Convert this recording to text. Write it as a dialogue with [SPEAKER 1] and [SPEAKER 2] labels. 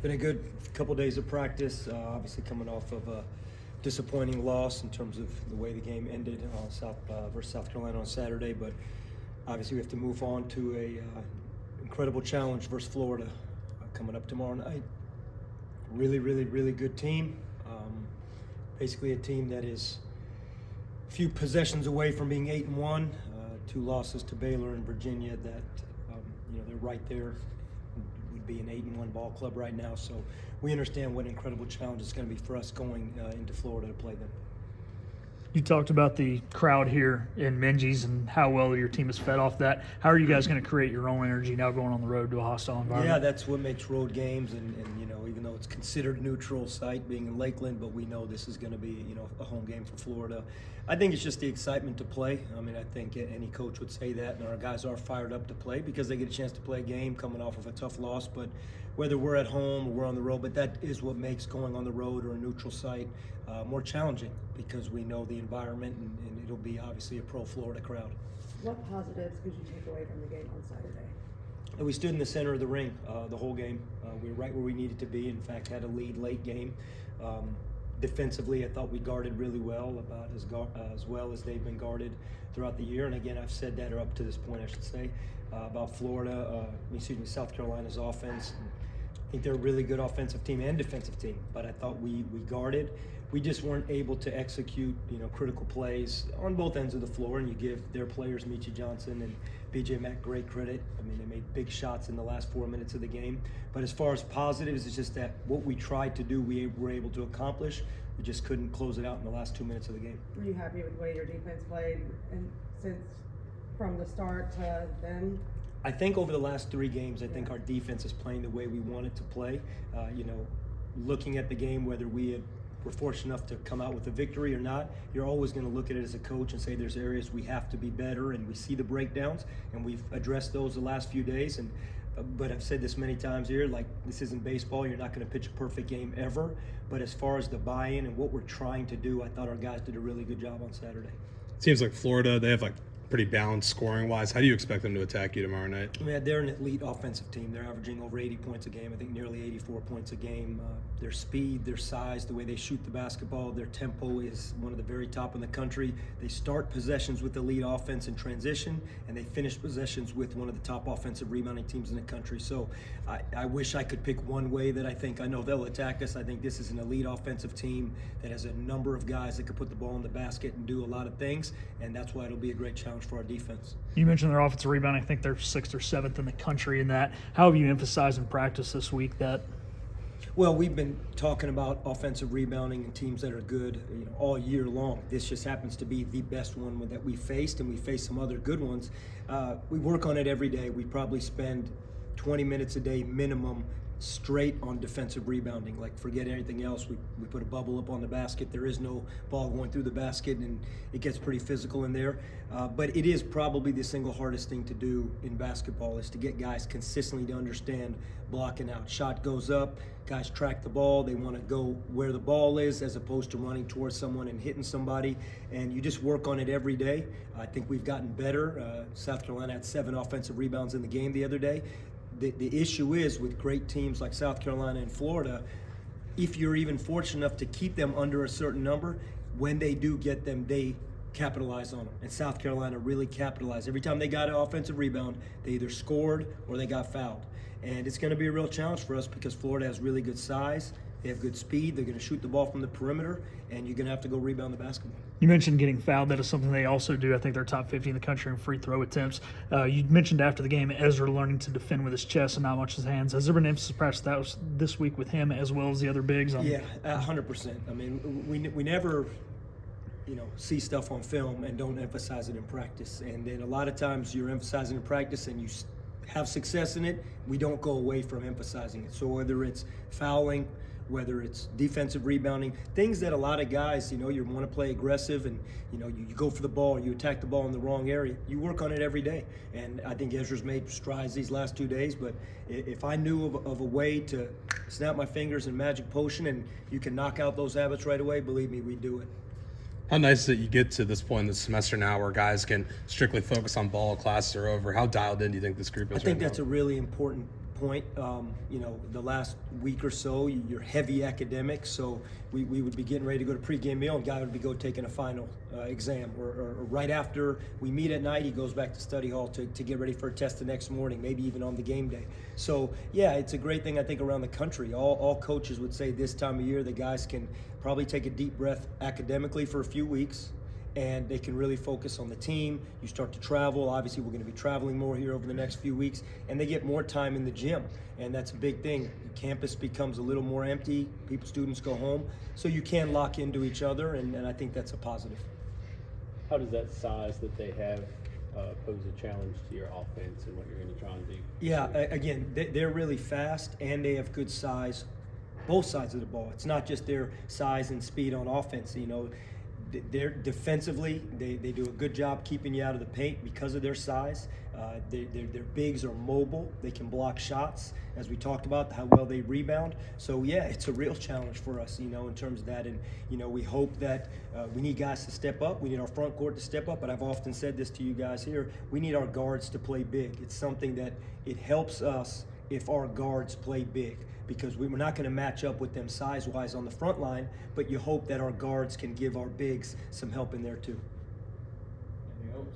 [SPEAKER 1] Been a good couple days of practice, obviously coming off of a disappointing loss in terms of the way the game ended versus South Carolina on Saturday, but obviously we have to move on to a incredible challenge versus Florida coming up tomorrow night. Really good team. Basically a team that is a few possessions away from being 8-1, 2 losses to Baylor and Virginia that, they're right there. Would be an 8-1 ball club right now, so we understand what an incredible challenge it's going to be for us going into Florida to play them.
[SPEAKER 2] You talked about the crowd here in Minges and how well your team is fed off that. How are you guys going to create your own energy now going on the road to a hostile environment?
[SPEAKER 1] Yeah, that's what makes road games, and even though it's considered neutral site being in Lakeland, but we know this is going to be a home game for Florida. I think it's just the excitement to play. I mean, I think any coach would say that, and our guys are fired up to play because they get a chance to play a game coming off of a tough loss. But whether we're at home or we're on the road, but that is what makes going on the road or a neutral site more challenging because we know the environment, and it'll be obviously a pro-Florida crowd.
[SPEAKER 3] What positives could you take away from the game on Saturday?
[SPEAKER 1] We stood in the center of the ring the whole game. We were right where we needed to be. In fact, had a lead late game. Defensively, I thought we guarded really well, about as well as they've been guarded throughout the year. And again, I've said that, or up to this point, I should say, about South Carolina's offense. I think they're a really good offensive team and defensive team, but I thought we guarded. We just weren't able to execute, critical plays on both ends of the floor, and you give their players, Michi Johnson and BJ Mack, great credit. I mean, they made big shots in the last 4 minutes of the game. But as far as positives, it's just that what we tried to do, we were able to accomplish. We just couldn't close it out in the last 2 minutes of the game.
[SPEAKER 3] Were you happy with the way your defense played and since from the start to then?
[SPEAKER 1] I think over the last 3 games, I think our defense is playing the way we want it to play. Looking at the game, whether we're fortunate enough to come out with a victory or not, you're always going to look at it as a coach and say there's areas we have to be better, and we see the breakdowns, and we've addressed those the last few days. But I've said this many times here, like, this isn't baseball. You're not going to pitch a perfect game ever. But as far as the buy-in and what we're trying to do, I thought our guys did a really good job on Saturday.
[SPEAKER 4] Seems like Florida, they have pretty balanced scoring-wise. How do you expect them to attack you tomorrow night?
[SPEAKER 1] I mean, they're an elite offensive team. They're averaging over 80 points a game, I think nearly 84 points a game. Their speed, their size, the way they shoot the basketball, their tempo is one of the very top in the country. They start possessions with elite offense in transition, and they finish possessions with one of the top offensive rebounding teams in the country. So I wish I could pick one way that I know they'll attack us. I think this is an elite offensive team that has a number of guys that could put the ball in the basket and do a lot of things, and that's why it'll be a great challenge for our defense.
[SPEAKER 2] You mentioned their offensive rebounding. I think they're 6th or 7th in the country in that. How have you emphasized in practice this week that?
[SPEAKER 1] Well, we've been talking about offensive rebounding and teams that are good, all year long. This just happens to be the best one that we faced, and we faced some other good ones. We work on it every day. We probably spend 20 minutes a day minimum straight on defensive rebounding. Like, forget anything else. We put a bubble up on the basket. There is no ball going through the basket, and it gets pretty physical in there. But it is probably the single hardest thing to do in basketball, is to get guys consistently to understand blocking out. Shot goes up, guys track the ball. They want to go where the ball is as opposed to running towards someone and hitting somebody. And you just work on it every day. I think we've gotten better. South Carolina had 7 offensive rebounds in the game the other day. The issue is with great teams like South Carolina and Florida, if you're even fortunate enough to keep them under a certain number, when they do get them, they capitalize on them. And South Carolina really capitalized. Every time they got an offensive rebound, they either scored or they got fouled. And it's going to be a real challenge for us because Florida has really good size. They have good speed. They're going to shoot the ball from the perimeter, and you're going to have to go rebound the basketball.
[SPEAKER 2] You mentioned getting fouled. That is something they also do. I think they're top 50 in the country in free throw attempts. You mentioned after the game Ezra learning to defend with his chest and not much his hands. Has there been emphasis perhaps that was this week with him as well as the other bigs?
[SPEAKER 1] Yeah, 100%. I mean, we never see stuff on film and don't emphasize it in practice. And then a lot of times you're emphasizing in practice and you have success in it, we don't go away from emphasizing it. So whether it's fouling, whether it's defensive rebounding, things that a lot of guys, you want to play aggressive and, you go for the ball, you attack the ball in the wrong area. You work on it every day. And I think Ezra's made strides these last 2 days, but if I knew of a way to snap my fingers and magic potion and you can knock out those habits right away, believe me, we'd do it.
[SPEAKER 4] How nice is it you get to this point in the semester now where guys can strictly focus on ball, classes are over? How dialed in do you think this group is?
[SPEAKER 1] I think that's a really important point. The last week or so, you're heavy academics, so we would be getting ready to go to pregame meal, and guy would be taking a final exam, or right after we meet at night, he goes back to study hall to get ready for a test the next morning, maybe even on the game day. So yeah, it's a great thing, I think, around the country. All coaches would say this time of year the guys can probably take a deep breath academically for a few weeks, and they can really focus on the team. You start to travel. Obviously, we're going to be traveling more here over the next few weeks, and they get more time in the gym, and that's a big thing. Campus becomes a little more empty. Students go home, so you can lock into each other, and I think that's a positive.
[SPEAKER 5] How does that size that they have pose a challenge to your offense and what you're going to try and do?
[SPEAKER 1] Yeah, again, they're really fast, and they have good size, both sides of the ball. It's not just their size and speed on offense. They're defensively, they do a good job keeping you out of the paint because of their size. Their bigs are mobile. They can block shots, as we talked about, how well they rebound. So yeah, it's a real challenge for us, in terms of that. And we hope that we need guys to step up. We need our front court to step up. But I've often said this to you guys here: we need our guards to play big. It's something that it helps us if our guards play big, because we're not going to match up with them size-wise on the front line, but you hope that our guards can give our bigs some help in there too.
[SPEAKER 5] Anything else?